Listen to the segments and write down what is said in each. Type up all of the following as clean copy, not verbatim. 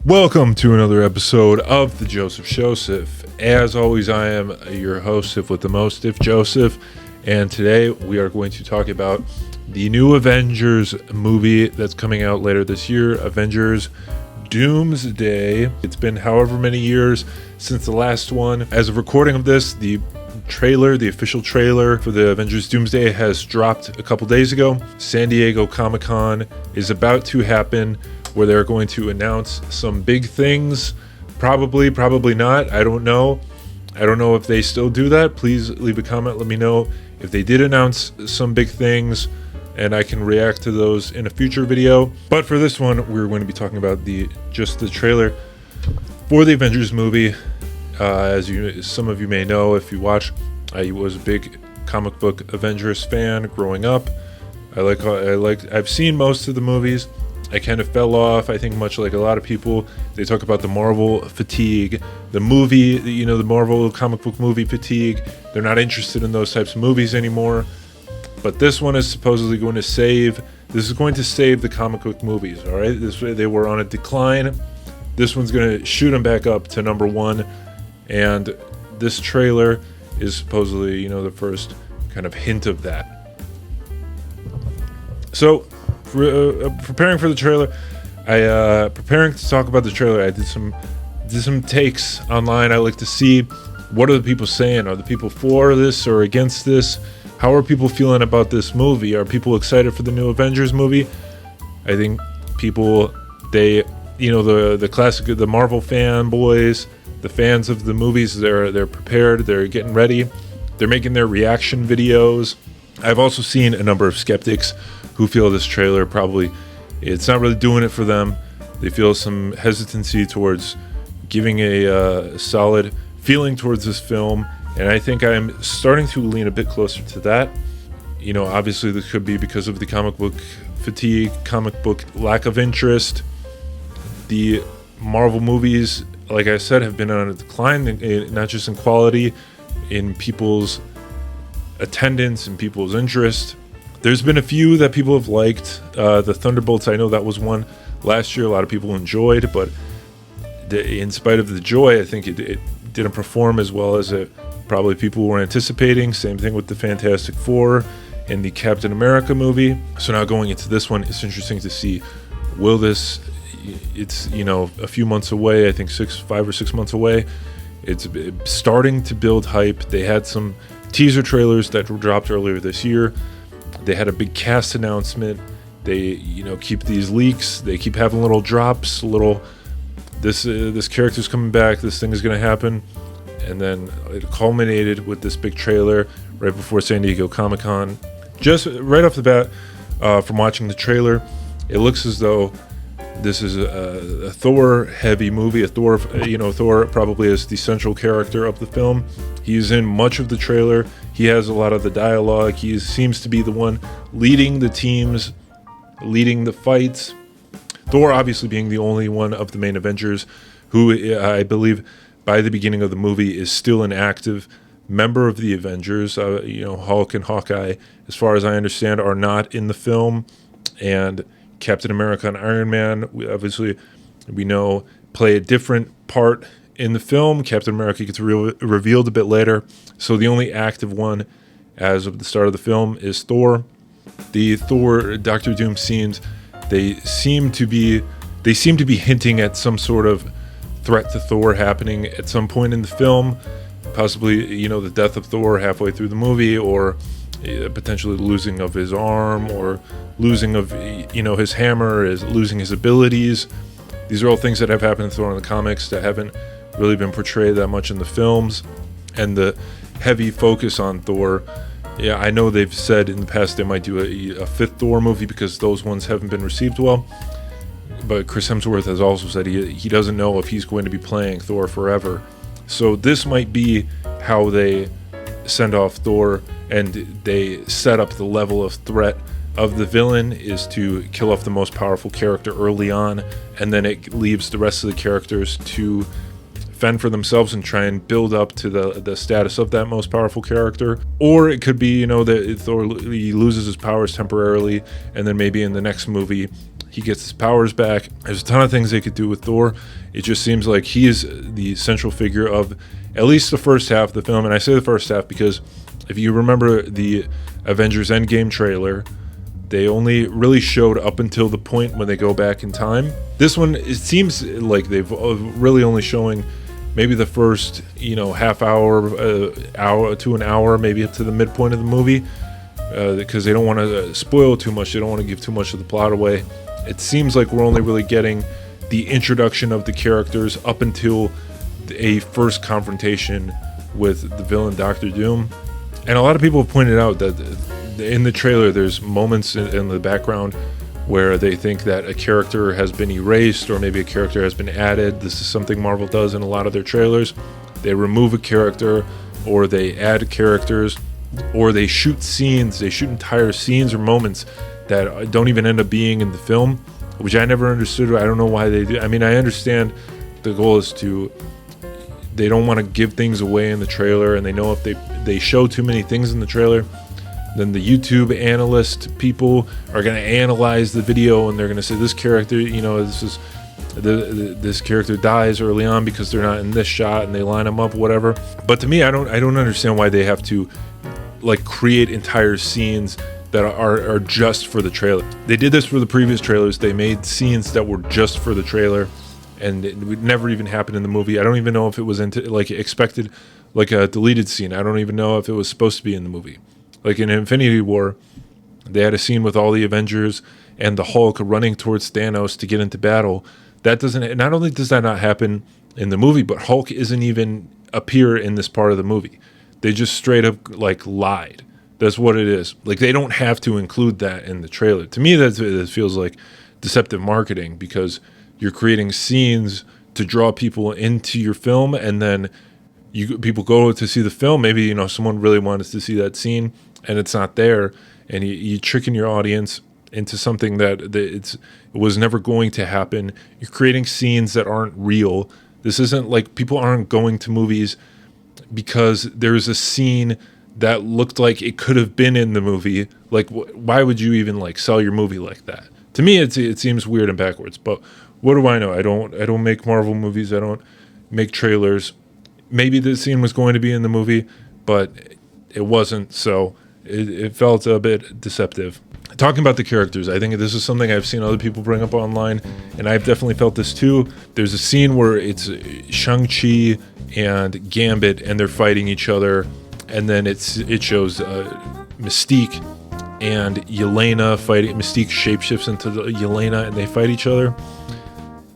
Welcome to another episode of the Showseph. As always, I am your host, if with the most, if Joseph, and today we are going to talk about the new Avengers movie that's coming out later this year, Avengers Doomsday. It's been however many years since the last one. As of recording of this, the official trailer for the Avengers Doomsday has dropped a couple days ago. San Diego Comic-Con is about to happen, where they're going to announce some big things. Probably not. I don't know if they still do that. Please leave a comment. Let me know if they did announce some big things, and I can react to those in a future video. But for this one, we're going to be talking about just the trailer for the Avengers movie. As some of you may know, if you watch, I was a big comic book Avengers fan growing up. I've seen most of the movies. I kind of fell off, I think, much like a lot of people. They talk about the Marvel fatigue, the Marvel comic book movie fatigue. They're not interested in those types of movies anymore. But this one is supposedly going to save the comic book movies, all right? They were on a decline. This one's going to shoot them back up to number one. And this trailer is supposedly, the first kind of hint of that. So, preparing for the trailer, preparing to talk about the trailer, I did some takes online. I like to see what are the people saying. Are the people for this or against this? How are people feeling about this movie? Are people excited for the new Avengers movie? I think people, the classic, the Marvel fanboys, the fans of the movies, they're prepared. They're getting ready. They're making their reaction videos. I've also seen a number of skeptics who feel this trailer it's not really doing it for them. They feel some hesitancy towards giving a solid feeling towards this film, and I think I'm starting to lean a bit closer to that. Obviously this could be because of the comic book fatigue, comic book lack of interest. The Marvel movies, like I said, have been on a decline, not just in quality, in people's attendance and people's interest. There's been a few that people have liked. The Thunderbolts, I know that was one last year a lot of people enjoyed, but in spite of the joy, I think it didn't perform as well as probably people were anticipating. Same thing with the Fantastic Four and the Captain America movie. So now going into this one, it's interesting to see, it's a few months away, I think 5 or 6 months away. It's starting to build hype. They had some teaser trailers that were dropped earlier this year. They had a big cast announcement. They, keep these leaks. They keep having little drops, this character's coming back. This thing is going to happen. And then it culminated with this big trailer right before San Diego Comic-Con. Just right off the bat, from watching the trailer, it looks as though this is a Thor-heavy movie. Thor probably is the central character of the film. He's in much of the trailer. He has a lot of the dialogue. He seems to be the one leading the teams, leading the fights. Thor obviously being the only one of the main Avengers who, I believe, by the beginning of the movie is still an active member of the Avengers. Hulk and Hawkeye, as far as I understand, are not in the film. And Captain America and Iron Man, we know, play a different part in the film. Captain America gets revealed a bit later. So the only active one as of the start of the film is Thor. The Thor Doctor Doom scenes, they seem to be hinting at some sort of threat to Thor happening at some point in the film. Possibly, the death of Thor halfway through the movie, or potentially losing of his arm, or losing of his hammer, losing his abilities. These are all things that have happened to Thor in the comics that haven't really been portrayed that much in the films. And the heavy focus on Thor, I know they've said in the past they might do a fifth Thor movie because those ones haven't been received well. But Chris Hemsworth has also said he doesn't know if he's going to be playing Thor forever. So this might be how they send off Thor, and they set up the level of threat of the villain is to kill off the most powerful character early on, and then it leaves the rest of the characters to fend for themselves and try and build up to the status of that most powerful character. Or it could be, that Thor, he loses his powers temporarily, and then maybe in the next movie he gets his powers back. There's a ton of things they could do with Thor. It just seems like he is the central figure of at least the first half of the film. And I say the first half because if you remember the Avengers Endgame trailer, they only really showed up until the point when they go back in time. This one, it seems like they've really only showing maybe the first, half hour, hour to an hour, maybe up to the midpoint of the movie, because they don't want to spoil too much. They don't want to give too much of the plot away. It seems like we're only really getting the introduction of the characters up until a first confrontation with the villain Doctor Doom. And a lot of people have pointed out that in the trailer there's moments in the background where they think that a character has been erased or maybe a character has been added. This is something Marvel does in a lot of their trailers. They remove a character, or they add characters, or they shoot scenes, they shoot entire scenes or moments that don't even end up being in the film, which I never understood. I don't know why they do. I mean, I understand the goal is they don't want to give things away in the trailer, and they know if they show too many things in the trailer, then the YouTube analyst people are going to analyze the video, and they're going to say this character, this character dies early on because they're not in this shot, and they line them up, whatever. But to me, I don't understand why they have to create entire scenes that are just for the trailer. They did this for the previous trailers. They made scenes that were just for the trailer, and it would never even happen in the movie. I don't even know if it was expected, like a deleted scene. I don't even know if it was supposed to be in the movie. Like in Infinity War, they had a scene with all the Avengers and the Hulk running towards Thanos to get into battle. That doesn't. Not only does that not happen in the movie, but Hulk isn't even appear in this part of the movie. They just straight up lied. That's what it is. They don't have to include that in the trailer. To me, that feels like deceptive marketing, because you're creating scenes to draw people into your film, and then people go to see the film. Maybe someone really wanted to see that scene, and it's not there, and you're tricking your audience into something that it was never going to happen. You're creating scenes that aren't real. This isn't people aren't going to movies because there's a scene that looked like it could have been in the movie. Why would you even sell your movie like that? To me, it seems weird and backwards. But what do I know? I don't make Marvel movies. I don't make trailers. Maybe this scene was going to be in the movie, but it wasn't. So it felt a bit deceptive. Talking about the characters, I think this is something I've seen other people bring up online, and I've definitely felt this too. There's a scene where it's Shang-Chi and Gambit, and they're fighting each other, and then it shows Mystique and Yelena fighting. Mystique shapeshifts into Yelena, and they fight each other.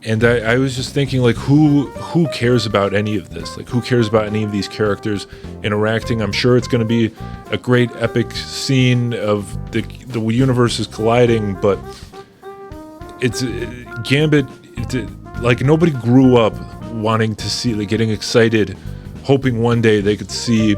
And I was just thinking, who cares about any of this? Who cares about any of these characters interacting? I'm sure it's going to be a great epic scene of the universes colliding, but it's Gambit. Nobody grew up wanting to see, getting excited, hoping one day they could see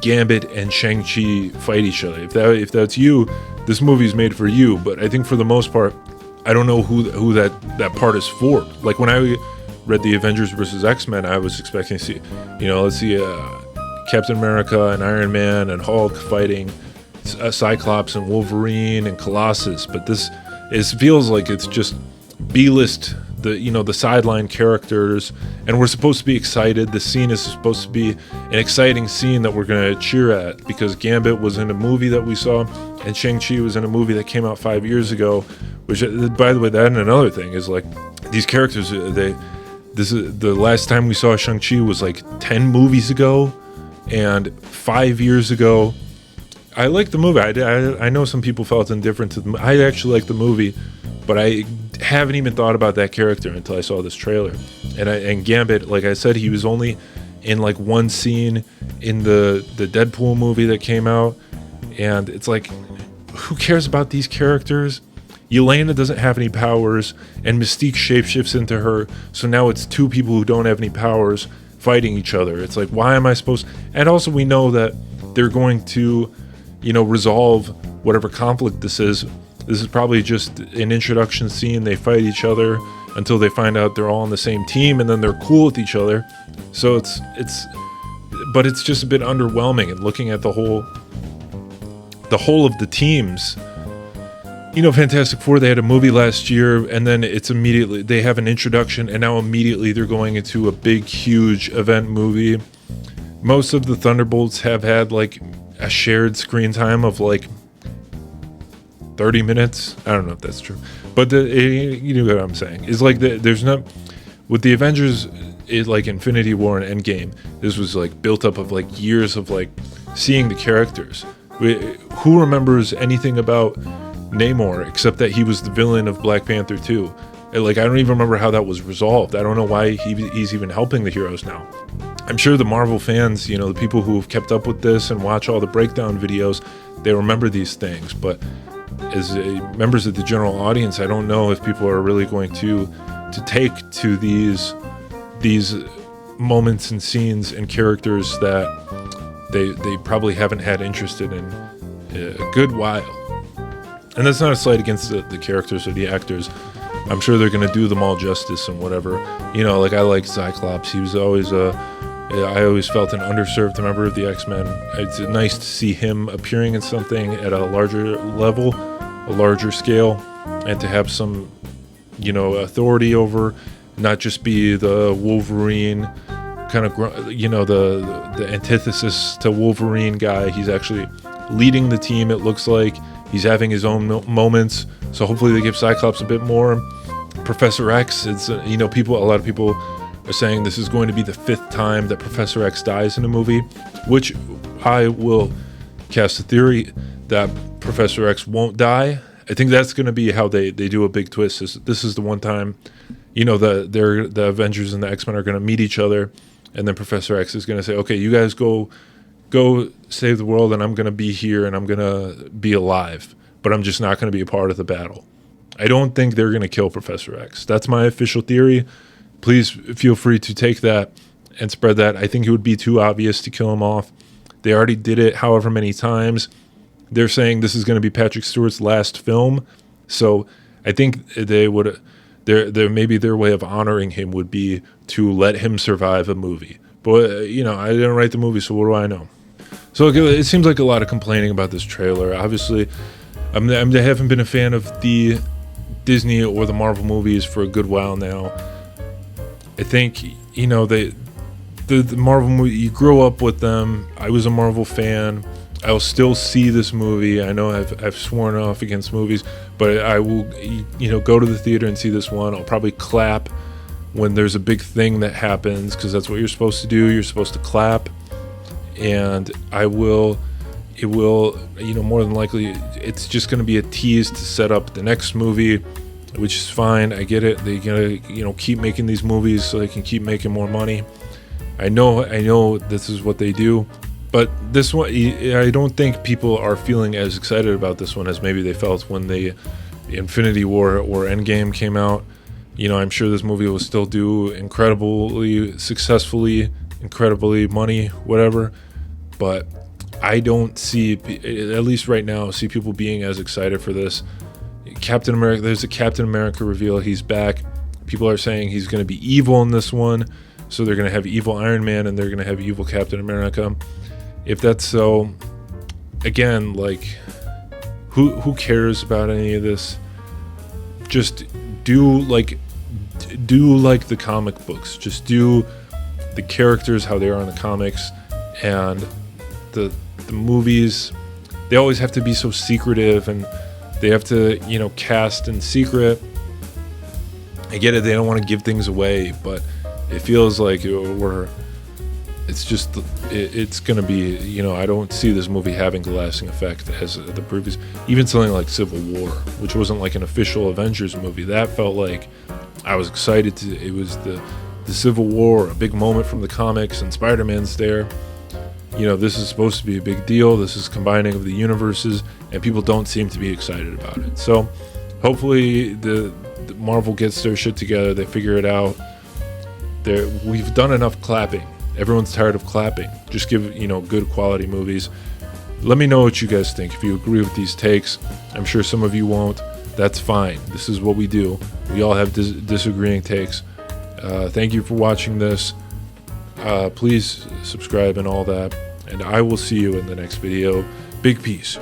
Gambit and Shang-Chi fight each other. If that's you, this movie's made for you. But I think for the most part, I don't know who that part is for. When I read the Avengers versus X-Men, I was expecting to see, let's see Captain America and Iron Man and Hulk fighting Cyclops and Wolverine and Colossus. But this feels like it's just B-list, the sideline characters, and we're supposed to be excited. The scene is supposed to be an exciting scene that we're going to cheer at, because Gambit was in a movie that we saw, and Shang-Chi was in a movie that came out 5 years ago. Which, by the way, that and another thing is these characters. This is the last time we saw Shang-Chi was 10 movies ago, and 5 years ago. I like the movie. I know some people felt indifferent to the movie. I actually like the movie, but I haven't even thought about that character until I saw this trailer. And Gambit, like I said, he was only in one scene in the Deadpool movie that came out, and it's who cares about these characters? Yelena doesn't have any powers, and Mystique shapeshifts into her, so now it's two people who don't have any powers fighting each other. It's why am I supposed... And also we know that they're going to, resolve whatever conflict this is. This is probably just an introduction scene. They fight each other until they find out they're all on the same team, and then they're cool with each other. So it's just a bit underwhelming, and looking at the whole of the teams, Fantastic Four, they had a movie last year, and then it's immediately, they have an introduction, and now immediately they're going into a big, huge event movie. Most of the Thunderbolts have had like a shared screen time of like 30 minutes. I don't know if that's true, but you know what I'm saying. It's like there's not, with the Avengers, like Infinity War and Endgame, this was like built up of like years of like seeing the characters. Who remembers anything about Namor except that he was the villain of Black Panther 2? Like, I don't even remember how that was resolved. I don't know why he's even helping the heroes now. I'm sure the Marvel fans, the people who have kept up with this and watch all the breakdown videos, they remember these things. But as members of the general audience, I don't know if people are really going to take to these moments and scenes and characters that they probably haven't had interested in a good while. And that's not a slight against the characters or the actors. I'm sure they're going to do them all justice and whatever. Like I like Cyclops. He was always I always felt an underserved member of the X-Men. It's nice to see him appearing in something at a larger level, a larger scale, and to have some, authority over, not just be the Wolverine kind of, the antithesis to Wolverine guy. He's actually leading the team, it looks like. He's having his own moments, so hopefully they give Cyclops a bit more. Professor X, it's a lot of people are saying this is going to be the 5th time that Professor X dies in a movie, which I will cast a theory that Professor X won't die. I think that's going to be how they do a big twist. This is the one time, the Avengers and the X-Men are going to meet each other, and then Professor X is going to say, okay, you guys go save the world, and I'm going to be here, and I'm going to be alive, but I'm just not going to be a part of the battle. I don't think they're going to kill Professor X. That's my official theory. Please feel free to take that and spread that. I think it would be too obvious to kill him off. They already did it however many times. They're saying this is going to be Patrick Stewart's last film, so I think they would. Maybe their way of honoring him would be to let him survive a movie. But I didn't write the movie, so what do I know? So it seems like a lot of complaining about this trailer. Obviously, I haven't been a fan of the Disney or the Marvel movies for a good while now. I think, the Marvel movie, you grow up with them. I was a Marvel fan. I'll still see this movie. I know I've sworn off against movies, but I will, go to the theater and see this one. I'll probably clap when there's a big thing that happens, because that's what you're supposed to do. You're supposed to clap. And it will, more than likely, it's just going to be a tease to set up the next movie, which is fine. I get it. They're going to, keep making these movies so they can keep making more money. I know this is what they do, but this one, I don't think people are feeling as excited about this one as maybe they felt when the Infinity War or Endgame came out. I'm sure this movie will still do incredibly successfully, incredibly money, whatever, but I don't see, at least right now, see people being as excited for this. Captain America, there's a Captain America reveal. He's back. People are saying he's going to be evil in this one, so they're going to have evil Iron Man and they're going to have evil Captain America. If that's so, again, like, who cares about any of this? Just do like the comic books. Just do the characters how they are in the comics, and the movies, they always have to be so secretive, and they have to cast in secret. I get it, they don't want to give things away, but it feels like it's gonna be, I don't see this movie having the lasting effect as the previous, even something like Civil War, which wasn't like an official Avengers movie. That felt like I was excited it was the Civil War, a big moment from the comics, and Spider-Man's there. This is supposed to be a big deal. This is combining of the universes, and people don't seem to be excited about it. So hopefully the Marvel gets their shit together. They figure it out. We've done enough clapping. Everyone's tired of clapping. Just give, good quality movies. Let me know what you guys think. If you agree with these takes, I'm sure some of you won't. That's fine. This is what we do. We all have disagreeing takes. Thank you for watching this. Please subscribe and all that. And I will see you in the next video. Big peace.